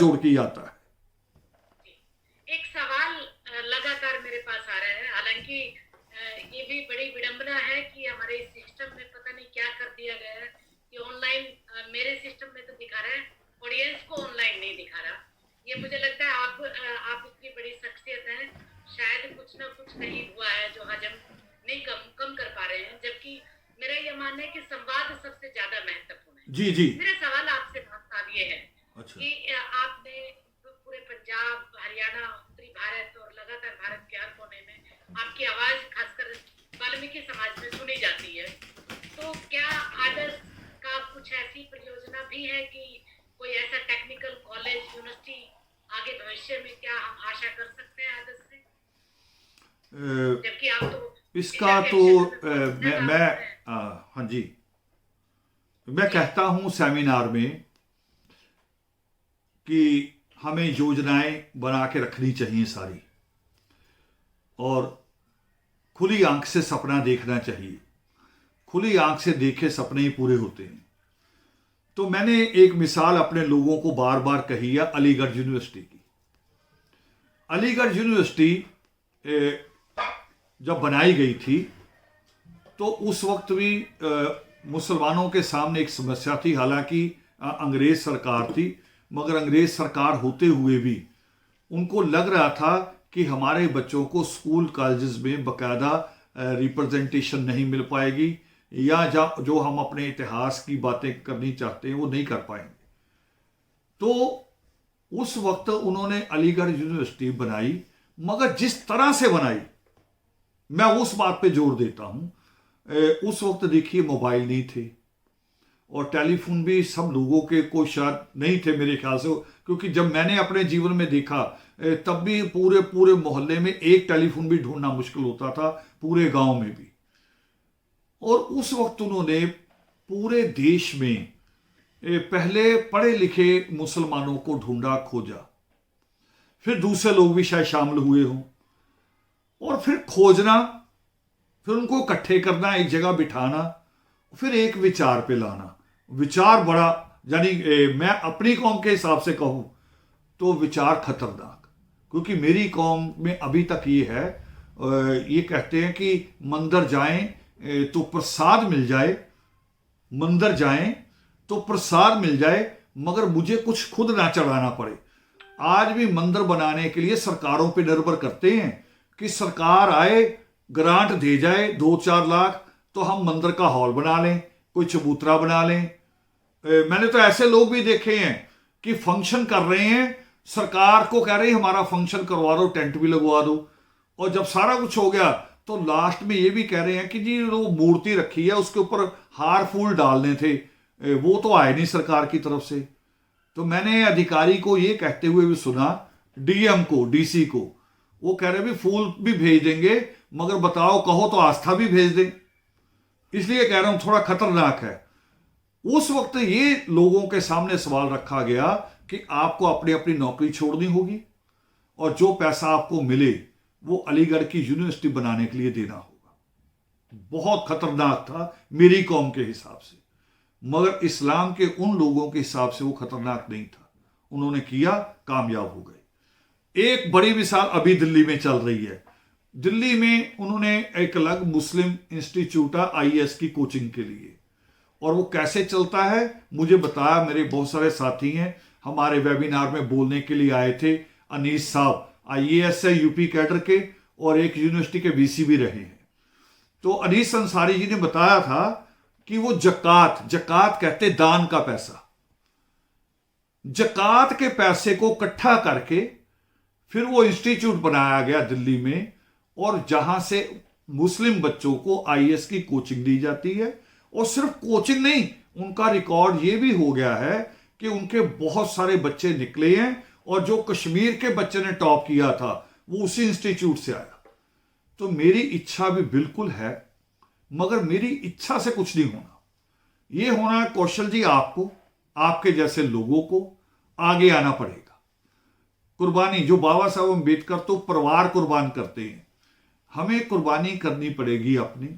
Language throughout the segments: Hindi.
जोड़ के आता है। एक सवाल लगातार मेरे पास आ रहा है, हालांकि ये भी बड़ी विडंबना है कि हमारे सिस्टम में पता नहीं क्या कर दिया गया है कि ऑनलाइन, मेरे सिस्टम में तो दिखा रहा है, ऑडियंस को ऑनलाइन नहीं दिखा रहा। ये मुझे लगता है आप इतनी बड़ी शख्सियत हैं, शायद कुछ ना कुछ कहीं हुआ है जो हजम नहीं कम कर पा रहे हैं, जबकि मेरा ये मानना है कि संवाद सबसे ज्यादा महत्वपूर्ण है। जी जी। मेरा सवाल आपसे साहब ये है अच्छा। कि आपने पूरे पंजाब, हरियाणा, उत्तरी भारत और लगातार भारत के हर कोने में आपकी आवाज खासकर वाल्मीकि समाज में सुनी जाती है, तो क्या आदर्श का कुछ ऐसी परियोजना भी है कि कोई ऐसा टेक्निकल कॉलेज, यूनिवर्सिटी आगे भविष्य में क्या हम आशा कर सकते हैं आदर्श से? जबकि आप तो इसका तो मैं हाँ जी, मैं कहता हूं सेमिनार में कि हमें योजनाएं बना के रखनी चाहिए सारी, और खुली आंख से सपना देखना चाहिए। खुली आंख से देखे सपने ही पूरे होते हैं। तो मैंने एक मिसाल अपने लोगों को बार बार कही है, अलीगढ़ यूनिवर्सिटी की। अलीगढ़ यूनिवर्सिटी जब बनाई गई थी तो उस वक्त भी मुसलमानों के सामने एक समस्या थी। हालांकि अंग्रेज सरकार थी, मगर अंग्रेज सरकार होते हुए भी उनको लग रहा था कि हमारे बच्चों को स्कूल कॉलेजेस में बाकायदा रिप्रेजेंटेशन नहीं मिल पाएगी, या जो हम अपने इतिहास की बातें करनी चाहते हैं वो नहीं कर पाएंगे। तो उस वक्त उन्होंने अलीगढ़ यूनिवर्सिटी बनाई, मगर जिस तरह से बनाई, मैं उस बात पे जोर देता हूं, उस वक्त देखिए मोबाइल नहीं थे और टेलीफोन भी सब लोगों के को शायद नहीं थे मेरे ख्याल से, क्योंकि जब मैंने अपने जीवन में देखा तब भी पूरे पूरे मोहल्ले में एक टेलीफोन भी ढूंढना मुश्किल होता था, पूरे गांव में भी। और उस वक्त उन्होंने पूरे देश में पहले पढ़े लिखे मुसलमानों को ढूंढा, खोजा, फिर दूसरे लोग भी शायद शामिल हुए हों, और फिर खोजना, फिर उनको इकट्ठे करना, एक जगह बिठाना, फिर एक विचार पे लाना। विचार बड़ा, यानी मैं अपनी कौम के हिसाब से कहूं तो विचार खतरनाक, क्योंकि मेरी कौम में अभी तक ये है, ये कहते हैं कि मंदिर जाएं तो प्रसाद मिल जाए, मंदिर जाएं तो प्रसाद मिल जाए, मगर मुझे कुछ खुद ना चढ़ाना पड़े। आज भी मंदिर बनाने के लिए सरकारों पे निर्भर करते हैं कि सरकार आए, ग्रांट दे जाए 2-4 लाख, तो हम मंदिर का हॉल बना लें, कोई चबूतरा बना लें। मैंने तो ऐसे लोग भी देखे हैं कि फंक्शन कर रहे हैं, सरकार को कह रहे हैं हमारा फंक्शन करवा दो, टेंट भी लगवा दो, और जब सारा कुछ हो गया तो लास्ट में ये भी कह रहे हैं कि जी वो मूर्ति रखी है उसके ऊपर हार फूल डालने थे, वो तो आए नहीं सरकार की तरफ से। तो मैंने अधिकारी को ये कहते हुए भी सुना, डीएम को, डीसी को, वो कह रहे भी फूल भी भेज देंगे, मगर बताओ कहो तो आस्था भी भेज दें। इसलिए कह रहा हूं थोड़ा खतरनाक है। उस वक्त ये लोगों के सामने सवाल रखा गया कि आपको अपनी अपनी नौकरी छोड़नी होगी और जो पैसा आपको मिले वो अलीगढ़ की यूनिवर्सिटी बनाने के लिए देना होगा। बहुत खतरनाक था मेरी कौम के हिसाब से, मगर इस्लाम के उन लोगों के हिसाब से वो खतरनाक नहीं था। उन्होंने किया, कामयाब हो गए। एक बड़ी मिसाल अभी दिल्ली में चल रही है। दिल्ली में उन्होंने एक अलग मुस्लिम इंस्टीट्यूट है आईएएस की कोचिंग के लिए, और वो कैसे चलता है मुझे बताया, मेरे बहुत सारे साथी हैं, हमारे वेबिनार में बोलने के लिए आए थे। अनीस साहब आईएएस है यूपी कैडर के, और एक यूनिवर्सिटी के वीसी भी रहे हैं। तो अनीस अंसारी जी ने बताया था कि वो जकात कहते दान का पैसा, जकात के पैसे को इकट्ठा करके फिर वो इंस्टीट्यूट बनाया गया दिल्ली में, और जहां से मुस्लिम बच्चों को आईएएस की कोचिंग दी जाती है। और सिर्फ कोचिंग नहीं, उनका रिकॉर्ड ये भी हो गया है कि उनके बहुत सारे बच्चे निकले हैं, और जो कश्मीर के बच्चे ने टॉप किया था वो उसी इंस्टीट्यूट से आया। तो मेरी इच्छा भी बिल्कुल है, मगर मेरी इच्छा से कुछ नहीं होना। ये होना है कौशल जी, आपको, आपके जैसे लोगों को आगे आना पड़ेगा। कुर्बानी, जो बाबा साहब अम्बेडकर तो परिवार कुर्बान करते हैं, हमें कुर्बानी करनी पड़ेगी अपनी।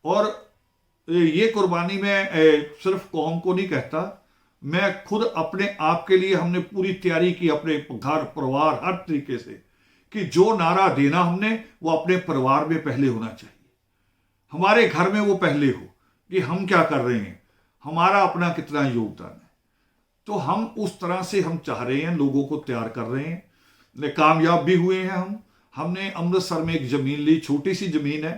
और ये कुर्बानी में सिर्फ कौम को नहीं कहता, मैं खुद अपने आप के लिए हमने पूरी तैयारी की, अपने घर परिवार हर तरीके से, कि जो नारा देना हमने वो अपने परिवार में पहले होना चाहिए, हमारे घर में वो पहले हो कि हम क्या कर रहे हैं, हमारा अपना कितना योगदान है। तो हम उस तरह से हम चाह रहे हैं, लोगों को तैयार कर रहे हैं, कामयाब भी हुए हैं हमने अमृतसर में एक जमीन ली, छोटी सी जमीन है,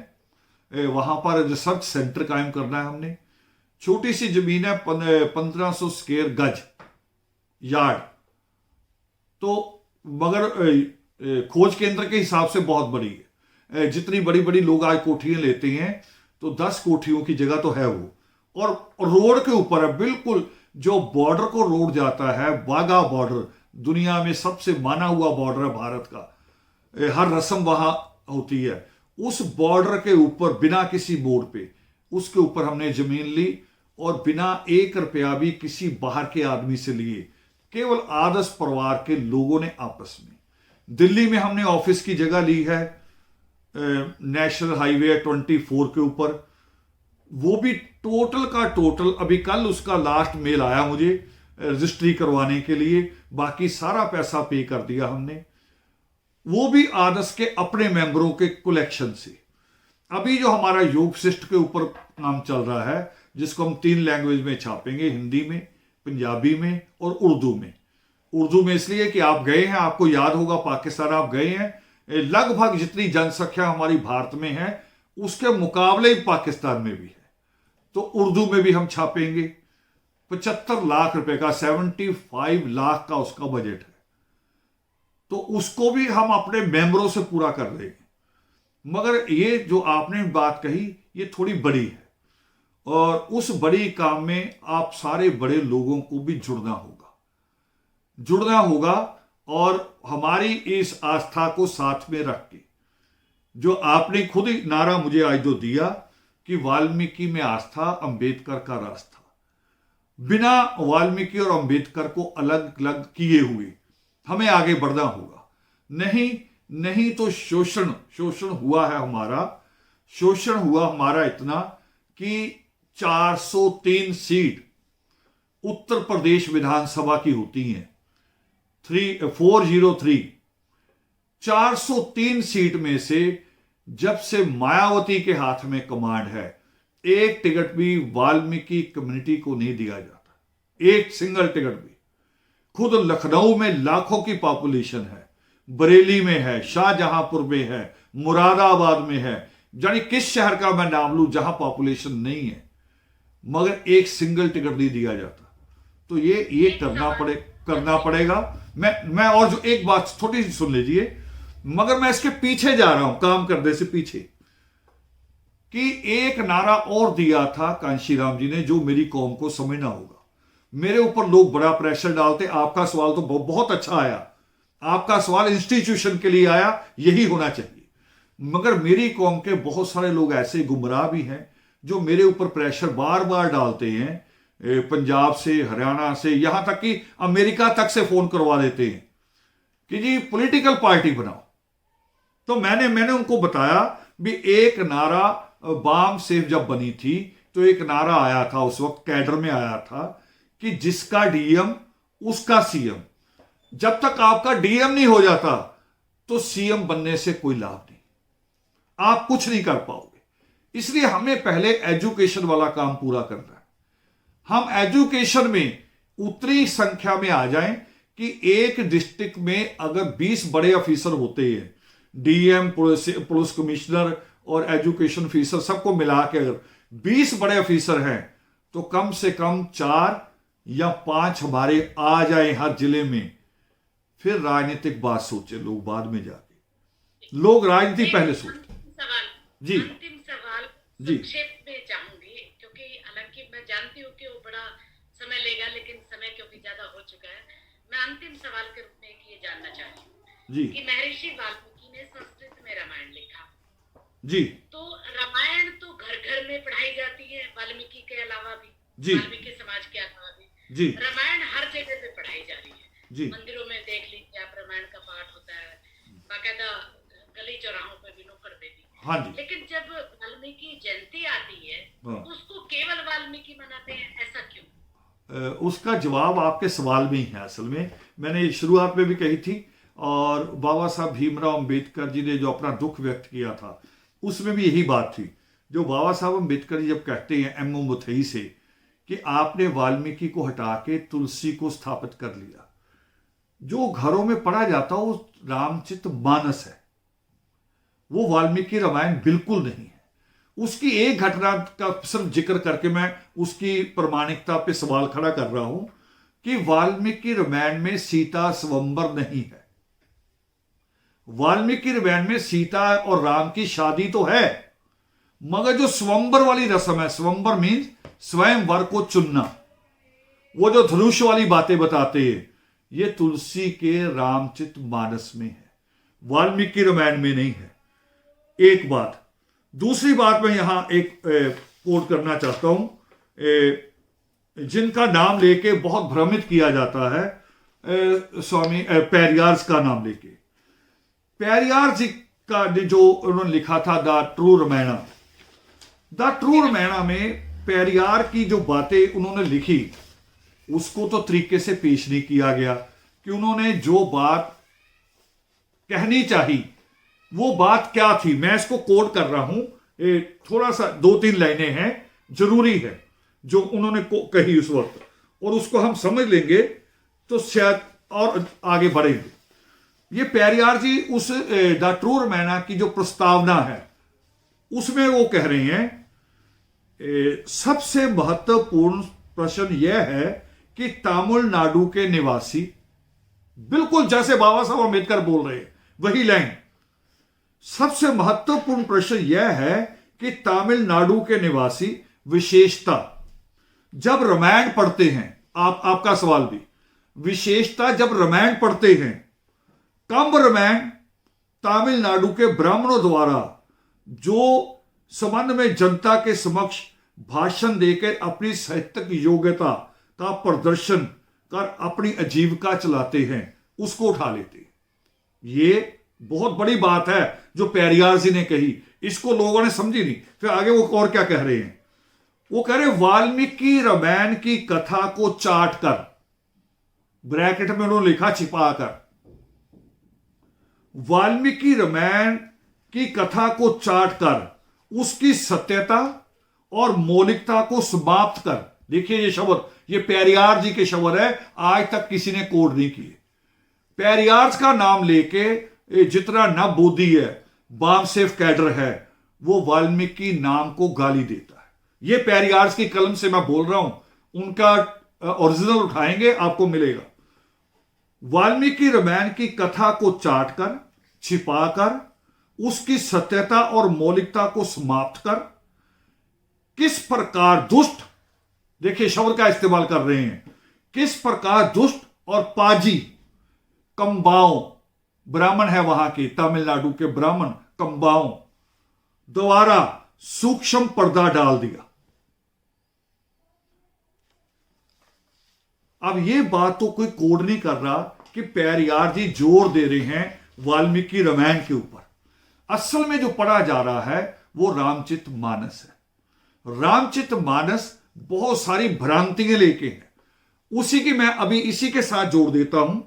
वहां पर रिसर्च सेंटर कायम करना है हमने। छोटी सी जमीन है, 1500 स्क्वायर गज यार्ड, तो मगर खोज केंद्र के हिसाब से बहुत बड़ी है। जितनी बड़ी बड़ी लोग आज कोठियां लेते हैं तो 10 कोठियों की जगह तो है वो, और रोड के ऊपर है बिल्कुल, जो बॉर्डर को रोड जाता है, वाघा बॉर्डर दुनिया में सबसे माना हुआ बॉर्डर है भारत का, हर रस्म वहां होती है, उस बॉर्डर के ऊपर बिना किसी मोड़ पे उसके ऊपर हमने जमीन ली, और बिना 1 रुपया भी किसी बाहर के आदमी से लिए, केवल आदर्श परिवार के लोगों ने आपस में। दिल्ली में हमने ऑफिस की जगह ली है, नेशनल हाईवे 24 के ऊपर, वो भी टोटल का टोटल, अभी कल उसका लास्ट मेल आया मुझे रजिस्ट्री करवाने के लिए, बाकी सारा पैसा पे कर दिया हमने, वो भी आदर्श के अपने मेंबरों के कलेक्शन से। अभी जो हमारा योग शिष्ट के ऊपर काम चल रहा है, जिसको हम 3 लैंग्वेज में छापेंगे, हिंदी में, पंजाबी में और उर्दू में। उर्दू में इसलिए कि आप गए हैं, आपको याद होगा पाकिस्तान आप गए हैं, लगभग जितनी जनसंख्या हमारी भारत में है उसके मुकाबले पाकिस्तान में भी है, तो उर्दू में भी हम छापेंगे। 75 लाख रुपए का, 75 लाख का उसका बजट है, तो उसको भी हम अपने मेंबरों से पूरा कर देंगे। मगर ये जो आपने बात कही ये थोड़ी बड़ी है, और उस बड़ी काम में आप सारे बड़े लोगों को भी जुड़ना होगा, और हमारी इस आस्था को साथ में रख के, जो आपने खुद ही नारा मुझे आज जो दिया कि वाल्मीकि में आस्था, अंबेडकर का रास्ता, बिना वाल्मीकि और अंबेडकर को अलग अलग किए हुए हमें आगे बढ़ना होगा। नहीं तो शोषण हुआ है हमारा, शोषण हुआ हमारा इतना कि 403 सीट उत्तर प्रदेश विधानसभा की होती हैं, 403, 403 सीट में से जब से मायावती के हाथ में कमांड है, एक टिकट भी वाल्मीकि कम्युनिटी को नहीं दिया जाता, एक सिंगल टिकट भी। खुद लखनऊ में लाखों की पॉपुलेशन है, बरेली में है, शाहजहांपुर में है, मुरादाबाद में है, यानी किस शहर का मैं नाम लूं जहां पॉपुलेशन नहीं है, मगर एक सिंगल टिकट नहीं दिया जाता। तो ये करना पड़ेगा। मैं और जो एक बात थोड़ी सी सुन लीजिए, मगर मैं इसके पीछे जा रहा हूं, काम करने से पीछे, कि एक नारा और दिया था कांशीराम जी ने, जो मेरी कौम को समझना होगा। मेरे ऊपर लोग बड़ा प्रेशर डालते, आपका सवाल तो बहुत अच्छा आया, आपका सवाल इंस्टीट्यूशन के लिए आया, यही होना चाहिए, मगर मेरी कौम के बहुत सारे लोग ऐसे गुमराह भी हैं जो मेरे ऊपर प्रेशर बार बार डालते हैं, पंजाब से, हरियाणा से, यहां तक कि अमेरिका तक से फोन करवा देते हैं कि जी पॉलिटिकल पार्टी बनाओ। तो मैंने उनको बताया भी, एक नारा बाम सेफ जब बनी थी तो एक नारा आया था, उस वक्त कैडर में आया था कि जिसका डीएम उसका सीएम। जब तक आपका डीएम नहीं हो जाता तो सीएम बनने से कोई लाभ नहीं, आप कुछ नहीं कर पाओगे। इसलिए हमें पहले एजुकेशन वाला काम पूरा करना है। हम एजुकेशन में उतनी संख्या में आ जाएं कि एक डिस्ट्रिक्ट में अगर 20 बड़े ऑफिसर होते हैं, डीएम, पुलिस कमिश्नर और एजुकेशन ऑफिसर सबको मिला के अगर 20 बड़े ऑफिसर हैं, तो कम से कम 4 या 5 हमारे आ जाए हर जिले में। फिर राजनीतिक बात सोचे लोग बाद में जाके, लोग राजनीति पहले सोचते। जी अंतिम सवाल जी संक्षेप में चाहूंगी, क्योंकि हालांकि मैं जानती हूँ कि वो बड़ा समय लेगा, लेकिन समय क्योंकि ज्यादा हो चुका है, मैं अंतिम सवाल के रूप में ये जानना चाहती हूँ जी कि महर्षि वाल्मीकि ने संस्कृत में रामायण लिखा जी तो रामायण तो घर घर में पढ़ाई जाती है, वाल्मीकि के अलावा भी, जी वाल्मीकि समाज के अलावा भी जी रामायण हर जगह पे पढ़ाई जा रही है। जी मंदिरों में देख लीजिए आप, रामायण का पाठ होता है, बाकायदा गली चौराहों पे भी, नुक्कड़ पे भी। हाँ जी लेकिन जब वाल्मीकि जयंती आती है हाँ। उसको केवल वाल्मीकि मनाते हैं, ऐसा क्यों? उसका जवाब आपके सवाल में ही है। असल में मैंने शुरुआत में भी कही थी, और बाबा साहब भीमराव अंबेडकर जी ने जो अपना दुख व्यक्त किया था उसमें भी यही बात थी। जो बाबा साहब अंबेडकर जी जब कहते हैं एम.ओ. मुथई से कि आपने वाल्मीकि को हटा के तुलसी को स्थापित कर लिया, जो घरों में पढ़ा जाता है वो रामचित मानस है, वो वाल्मीकि रामायण बिल्कुल नहीं है। उसकी एक घटना का सिर्फ जिक्र करके मैं उसकी प्रमाणिकता पे सवाल खड़ा कर रहा हूं कि वाल्मीकि रामायण में सीता स्वयंवर नहीं है। वाल्मीकि रामायण में सीता और राम की शादी तो है, मगर जो स्वयंवर वाली रस्म है, स्वयंवर मीन्स स्वयं वर को चुनना, वो जो धनुष वाली बातें बताते हैं, ये तुलसी के रामचित मानस में है, वाल्मीकि रामायण में नहीं है। एक बात। दूसरी बात मैं यहां एक कोट करना चाहता हूं, जिनका नाम लेके बहुत भ्रमित किया जाता है, स्वामी पेरियार का नाम लेके। पेरियार जी का जो उन्होंने लिखा था the true Ramayana, the true Ramayana में पेरियार की जो बातें उन्होंने लिखी उसको तो तरीके से पेश नहीं किया गया, कि उन्होंने जो बात कहनी चाहिए वो बात क्या थी। मैं इसको कोट कर रहा हूं, थोड़ा सा 2-3 लाइनें हैं, जरूरी है जो उन्होंने कही उस वक्त, और उसको हम समझ लेंगे तो शायद और आगे बढ़ेंगे। ये पेरियार जी उस द ट्रू रामायण की जो प्रस्तावना है उसमें वो कह रहे हैं, सबसे महत्वपूर्ण प्रश्न यह है कि तमिलनाडु के निवासी, बिल्कुल जैसे बाबा साहब अम्बेडकर बोल रहे हैं वही लाइन, सबसे महत्वपूर्ण प्रश्न यह है कि तमिलनाडु के निवासी विशेषता जब रामायण पढ़ते हैं, आपका सवाल भी, विशेषता जब रामायण पढ़ते हैं, कम रामायण तमिलनाडु के ब्राह्मणों द्वारा जो संबंध में जनता के समक्ष भाषण देकर अपनी साहित्यिक योग्यता का प्रदर्शन कर अपनी आजीविका चलाते हैं, उसको उठा लेते हैं। ये बहुत बड़ी बात है जो पेरियार जी ने कही, इसको लोगों ने समझी नहीं। फिर आगे वो और क्या कह रहे हैं, वो कह रहे वाल्मीकि रामायण की कथा को चाट कर, ब्रैकेट में उन्होंने लिखा छिपा कर, वाल्मीकि रामायण की कथा को चाट कर उसकी सत्यता और मौलिकता को समाप्त कर। देखिए ये शब्द, ये पेरियार जी के शब्द है, आज तक किसी ने कोड नहीं किए। पेरियार का नाम लेके जितना न बोधी है, बामसेफ कैडर है, वो वाल्मीकि नाम को गाली देता है। ये पेरियार की कलम से मैं बोल रहा हूं, उनका ओरिजिनल उठाएंगे आपको मिलेगा। वाल्मीकि रामायण की कथा को चाट कर, छिपाकर, उसकी सत्यता और मौलिकता को समाप्त कर, किस प्रकार दुष्ट, देखिए शब्द का इस्तेमाल कर रहे हैं, किस प्रकार दुष्ट और पाजी कंबाओं, ब्राह्मण है वहां के, तमिलनाडु के ब्राह्मण कंबाओं द्वारा सूक्ष्म पर्दा डाल दिया। अब ये बात तो कोई कोड नहीं कर रहा कि पेरियार जी जोर दे रहे हैं वाल्मीकि रामायण के ऊपर। असल में जो पढ़ा जा रहा है वो रामचित मानस है। रामचित मानस बहुत सारी भ्रांतियां लेके है, उसी की मैं अभी इसी के साथ जोड़ देता हूं,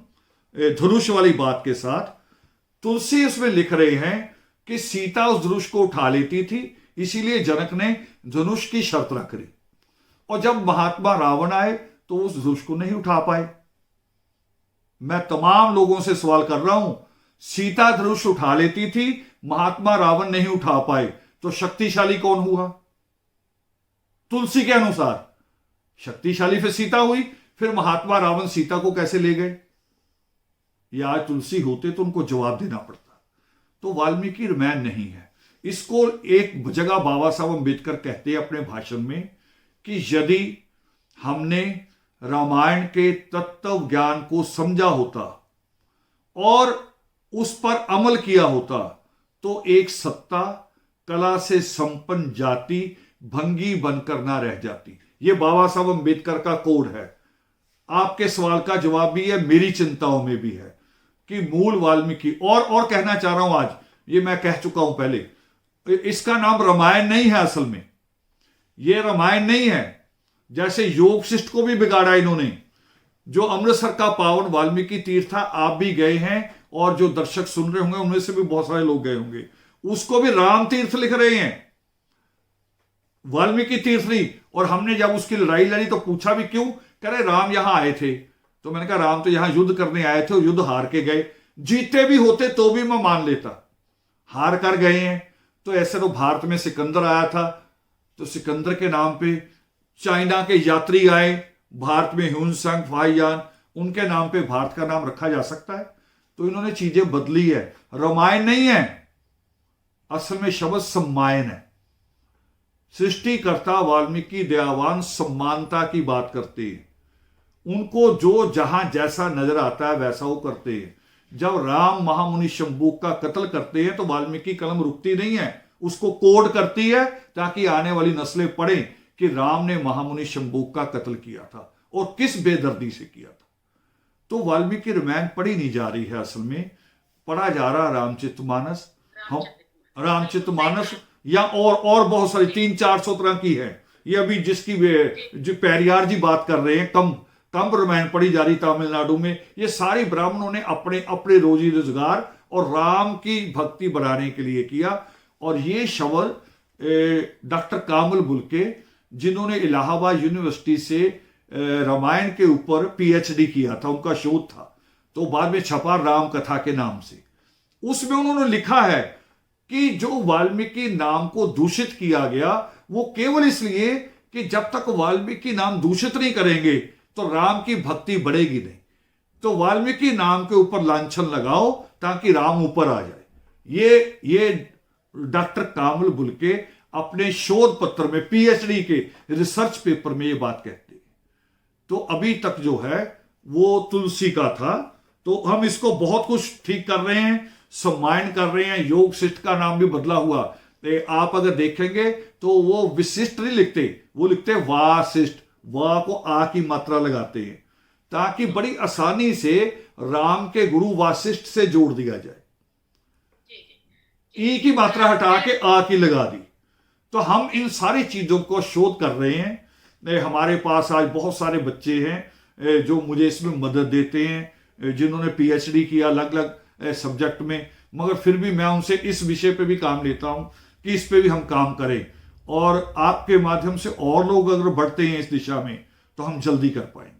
धनुष वाली बात के साथ। तुलसी उसमें लिख रहे हैं कि सीता उस धनुष को उठा लेती थी, इसीलिए जनक ने धनुष की शर्त रख दी, और जब महात्मा रावण आए तो उस धनुष को नहीं उठा पाए। मैं तमाम लोगों से सवाल कर रहा हूं, सीता धनुष उठा लेती थी, महात्मा रावण नहीं उठा पाए, तो शक्तिशाली कौन हुआ? तुलसी के अनुसार शक्तिशाली फिर सीता हुई, फिर महात्मा रावण सीता को कैसे ले गए? या आज तुलसी होते तो उनको जवाब देना पड़ता। तो वाल्मीकि रामायण नहीं है। इसको एक जगह बाबा साहब अम्बेडकर कहते हैं अपने भाषण में कि यदि हमने रामायण के तत्व ज्ञान को समझा होता और उस पर अमल किया होता तो एक सत्ता कला से संपन्न जाति भंगी बनकर ना रह जाती। यह बाबा साहब अम्बेडकर का कोड है। आपके सवाल का जवाब भी है, मेरी चिंताओं में भी है कि मूल वाल्मीकि, और कहना चाह रहा हूं आज, ये मैं कह चुका हूं पहले, इसका नाम रामायण नहीं है। असल में यह रामायण नहीं है। जैसे योग शिष्ट को भी बिगाड़ा इन्होंने। जो अमृतसर का पावन वाल्मीकि तीर्थ था, आप भी गए हैं और जो दर्शक सुन रहे होंगे उनमें से भी बहुत सारे लोग गए होंगे, उसको भी राम तीर्थ लिख रहे हैं, वाल्मीकि तीर्थ नहीं। और हमने जब उसकी लड़ाई लड़ी तो पूछा भी क्यों, कह रहे राम यहां आए थे। तो मैंने कहा राम तो यहां युद्ध करने आए थे और युद्ध हार के गए, जीते भी होते तो भी मैं मान लेता, हार कर गए हैं। तो ऐसे तो भारत में सिकंदर आया था, तो सिकंदर के नाम पे चाइना के यात्री आए भारत में, ह्यूनसांग फाइयान, उनके नाम पे भारत का नाम रखा जा सकता है। तो इन्होंने चीजें बदली है, रामायण नहीं है, असल में शब्द सम्मायन है। सृष्टिकर्ता वाल्मीकि दयावान समानता की बात करते हैं, उनको जो जहां जैसा नजर आता है वैसा वो करते हैं। जब राम महामुनि शंभूक का कत्ल करते हैं तो वाल्मीकि कलम रुकती नहीं है, उसको कोड करती है ताकि आने वाली नस्लें पढ़ें कि राम ने महामुनि शंभूक का कत्ल किया था और किस बेदर्दी से किया था। तो वाल्मीकि रामायण पढ़ी नहीं जा रही है, असल में पढ़ा जा रहा रामचरितमानस। हम रामचरितमानस या और बहुत सारी 300-400 तरह की है। ये अभी जिसकी जो पेरियार जी बात कर रहे हैं, कम रामायण पढ़ी जा रही तमिलनाडु में। ये सारे ब्राह्मणों ने अपने अपने रोजी रोजगार और राम की भक्ति बढ़ाने के लिए किया। और ये शब्द डॉक्टर कामल बुल्के, जिन्होंने इलाहाबाद यूनिवर्सिटी से रामायण के ऊपर पीएचडी किया था, उनका शोध था, तो बाद में छपा राम कथा के नाम से। उसमें उन्होंने लिखा है कि जो वाल्मीकि नाम को दूषित किया गया वो केवल इसलिए कि जब तक वाल्मीकि नाम दूषित नहीं करेंगे तो राम की भक्ति बढ़ेगी नहीं। तो वाल्मीकि नाम के ऊपर लांछन लगाओ ताकि राम ऊपर आ जाए। ये डॉक्टर कामल बुल्के अपने शोध पत्र में, पीएचडी के रिसर्च पेपर में ये बात कहते हैं। तो अभी तक जो है वो तुलसी का था। तो हम इसको बहुत कुछ ठीक कर रहे हैं, सम्मान कर रहे हैं। योग शिष्ट का नाम भी बदला हुआ, आप अगर देखेंगे तो वो विशिष्ट नहीं लिखते, वो लिखते वाशिष्ट, वाह को आ की मात्रा लगाते हैं ताकि बड़ी आसानी से राम के गुरु वाशिष्ठ से जोड़ दिया जाए। ई की मात्रा हटा के आ की लगा दी। तो हम इन सारी चीजों को शोध कर रहे हैं। हमारे पास आज बहुत सारे बच्चे हैं जो मुझे इसमें मदद देते हैं, जिन्होंने पीएचडी किया अलग अलग सब्जेक्ट में, मगर फिर भी मैं उनसे इस विषय पे भी काम लेता हूं कि इस पे भी हम काम करें। और आपके माध्यम से और लोग अगर बढ़ते हैं इस दिशा में तो हम जल्दी कर पाएंगे।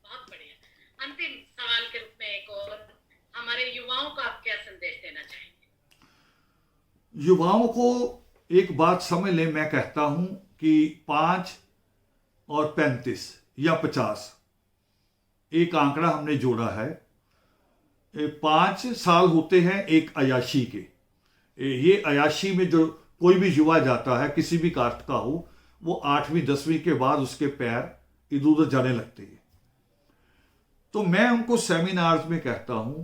बहुत बढ़िया। अंतिम सवाल के रूप में एक और, हमारे युवाओं को आप क्या संदेश देना चाहेंगे? युवाओं को एक बात समझ लें, मैं कहता हूं कि 5 और 35 या 50 एक आंकड़ा हमने जोड़ा है। 5 साल होते हैं एक अयाशी के। ये अयाशी में जो कोई भी युवा जाता है, किसी भी कास्ट का हो, वो 8वीं 10वीं के बाद उसके पैर इधर उधर जाने लगते हैं। तो मैं उनको सेमिनार्स में कहता हूं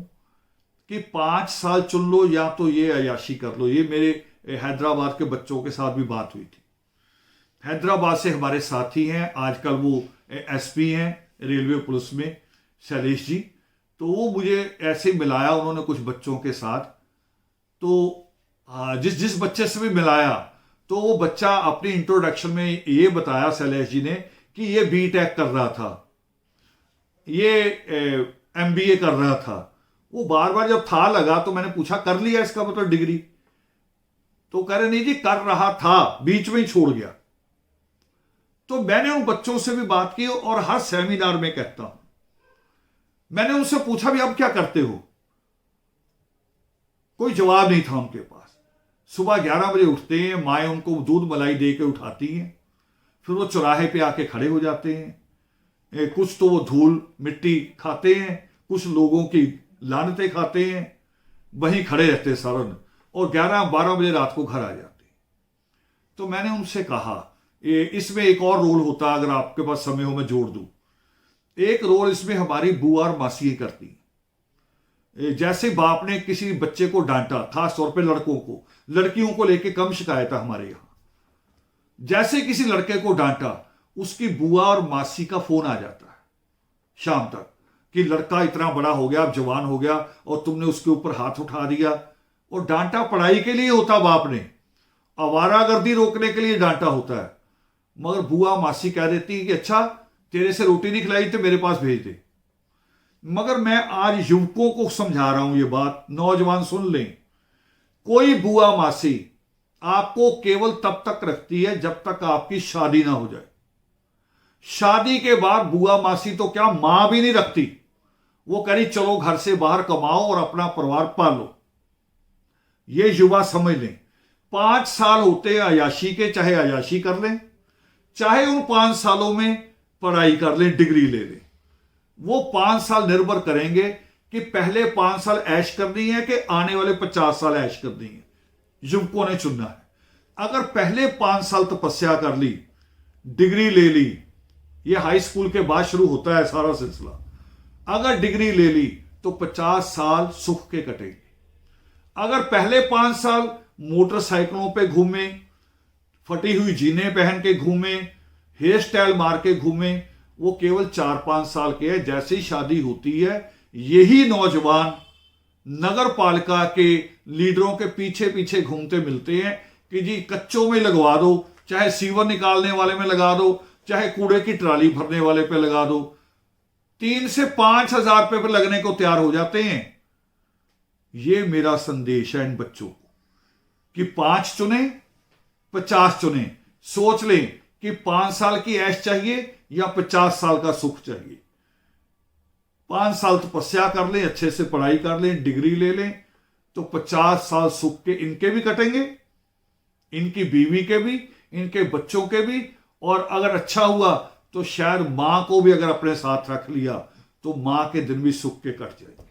कि 5 साल चुन लो या तो ये अयाशी कर लो। ये मेरे हैदराबाद के बच्चों के साथ भी बात हुई थी। हैदराबाद से हमारे साथी हैं, आजकल वो एसपी हैं रेलवे पुलिस में, शैलेश जी। तो वो मुझे ऐसे मिलाया उन्होंने कुछ बच्चों के साथ। तो जिस बच्चे से भी मिलाया तो वो बच्चा अपनी इंट्रोडक्शन में ये बताया शैलेश जी ने कि ये बीटेक कर रहा था, ये एमबीए कर रहा था। वो बार बार जब था लगा तो मैंने पूछा कर लिया इसका मतलब डिग्री? तो कह रहे नहीं जी कर रहा था, बीच में ही छोड़ गया। तो मैंने उन बच्चों से भी बात की और हर सेमिनार में कहता हूं, मैंने उनसे पूछा भी अब क्या करते हो? कोई जवाब नहीं था उनके पास। सुबह 11 बजे उठते हैं, माएँ उनको दूध मलाई दे के उठाती हैं, फिर वो चौराहे पे आके खड़े हो जाते हैं। कुछ तो वो धूल मिट्टी खाते हैं, कुछ लोगों की लानतें खाते हैं, वहीं खड़े रहते हैं सारा दिन, और 11-12 बजे रात को घर आ जाते हैं। तो मैंने उनसे कहा इसमें एक और रोल होता, अगर आपके पास समय हो मैं जोड़ दूं। एक रोल इसमें हमारी बुआ और मासी करती। जैसे बाप ने किसी बच्चे को डांटा, खास तौर पे लड़कों को, लड़कियों को लेके कम शिकायत है हमारे यहां। जैसे किसी लड़के को डांटा, उसकी बुआ और मासी का फोन आ जाता है शाम तक कि लड़का इतना बड़ा हो गया, अब जवान हो गया और तुमने उसके ऊपर हाथ उठा दिया। और डांटा पढ़ाई के लिए होता बाप ने, आवारागर्दी रोकने के लिए डांटा होता है। मगर बुआ मासी कह देती कि अच्छा तेरे से रोटी नहीं खिलाई तो मेरे पास भेज दे। मगर मैं आज युवकों को समझा रहा हूं, ये बात नौजवान सुन लें, कोई बुआ मासी आपको केवल तब तक रखती है जब तक आपकी शादी ना हो जाए। शादी के बाद बुआ मासी तो क्या, मां भी नहीं रखती। वो कह रही चलो घर से बाहर कमाओ और अपना परिवार पालो। ये युवा समझ लें, 5 साल होते हैं अयाशी के, चाहे अयाशी कर लें, चाहे उन 5 सालों में पढ़ाई कर लें, डिग्री ले लें। वो 5 साल निर्भर करेंगे कि पहले 5 साल ऐश करनी है कि आने वाले 50 साल ऐश करनी है। युवकों ने चुनना है। अगर पहले 5 साल तपस्या कर ली, डिग्री ले ली, ये हाई स्कूल के बाद शुरू होता है सारा सिलसिला, अगर डिग्री ले ली तो 50 साल सुख के कटेंगे। अगर पहले 5 साल मोटरसाइकिलों पे घूमे, फटी हुई जीनें पहन के घूमे, हेयर स्टाइल मार के घूमे, वो केवल 4-5 साल के हैं। जैसे ही शादी होती है, यही नौजवान नगर पालिका के लीडरों के पीछे पीछे घूमते मिलते हैं कि जी कच्चों में लगवा दो, चाहे सीवर निकालने वाले में लगा दो, चाहे कूड़े की ट्राली भरने वाले पे लगा दो, 3 से 5 हजार रुपए पर लगने को तैयार हो जाते हैं। ये मेरा संदेश है इन बच्चों को कि 5 चुने 50 चुने, सोच लें कि 5 साल की ऐश चाहिए या 50 साल का सुख चाहिए। 5 साल तपस्या कर लें, अच्छे से पढ़ाई कर लें, डिग्री ले लें, तो 50 साल सुख के इनके भी कटेंगे, इनकी बीवी के भी, इनके बच्चों के भी। और अगर अच्छा हुआ तो शायद मां को भी अगर अपने साथ रख लिया तो मां के दिन भी सुख के कट जाएंगे।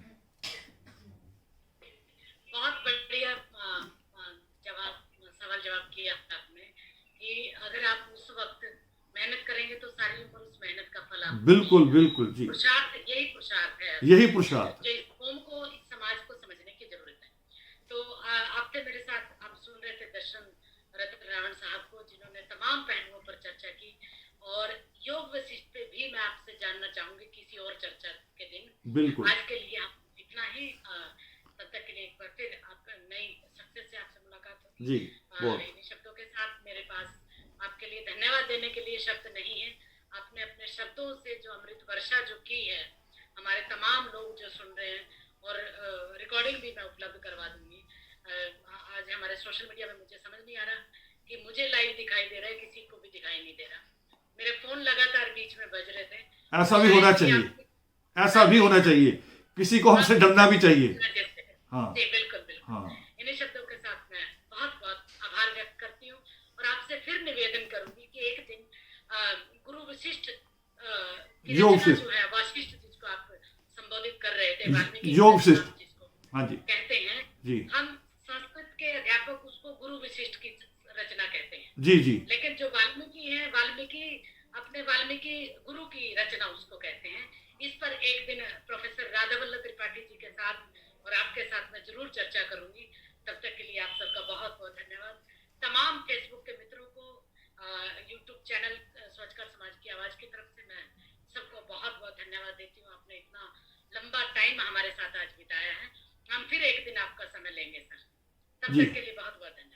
बहुत बढ़िया सवाल जवाब किया आपने कि अगर आप उस वक्त मेहनत करेंगे तो सारी उम्र उस मेहनत का फल आपको बिल्कुल बिल्कुल जी, पुरुषार्थ, यही पुरुषार्थ है, यही पुरुषार्थ। जो इस कौम को, इस समाज को समझने की जरूरत है। तो आप थे मेरे साथ, हम सुन रहे थे दर्शन रत्न रावण साहब को, जिन्होंने तमाम पहलुओं पर चर्चा की। और योग वशिष्ठ पे भी मैं आपसे जानना चाहूंगी किसी और चर्चा के दिन। बिल्कुल। आज के लिए हम इतना ही, तब तक के लिए एक बार फिर आपका नई सक्सेस से आपसे मुलाकात होगी जी। इन्हीं शब्दों के साथ। मेरे पास आपके लिए धन्यवाद देने के लिए शब्द नहीं है। आपने अपने शब्दों से जो अमृत वर्षा जो की है, हमारे तमाम लोग जो सुन रहे हैं, और रिकॉर्डिंग भी मैं उपलब्ध करवा दूंगी। आज हमारे सोशल मीडिया में मुझे समझ नहीं आ रहा कि मुझे लाइव दिखाई दे रहा है, किसी को भी दिखाई नहीं दे रहा। मेरे फोन लगातार बीच में बज रहे थे। ऐसा भी होना चाहिए, ऐसा भी होना चाहिए, किसी को हमसे डरना भी चाहिए। हाँ जी बिल्कुल बिल्कुल। हाँ। इन्हीं शब्दों के साथ मैं बहुत बहुत आभार व्यक्त करती हूँ और आपसे फिर निवेदन करूंगी कि एक दिन गुरु वशिष्ठ की योग रचना वशिष्ठ, जो है, वशिष्ठ जिसको आप संबोधित कर रहे थे, वाल्मीकि योग वशिष्ठ, जिसको हाँ जी कहते हैं जी, हम संस्कृत के अध्यापक उसको गुरु वशिष्ठ की रचना कहते हैं। जी जी। लेकिन जो वाल्मीकि है, वाल्मीकि अपने वाल्मीकि गुरु की रचना उसको कहते हैं। इस पर एक दिन प्रोफेसर राधावल्लभ त्रिपाठी जी के साथ और आपके साथ मैं जरूर चर्चा करूंगी। तब तक के लिए आप सबका बहुत बहुत धन्यवाद। तमाम फेसबुक के मित्रों को, यूट्यूब चैनल स्वच्छकर समाज की आवाज की तरफ से मैं सबको बहुत बहुत धन्यवाद देती हूँ। आपने इतना लंबा टाइम हमारे साथ आज बिताया है। हम फिर एक दिन आपका समय लेंगे सर। तब तक के लिए बहुत बहुत धन्यवाद।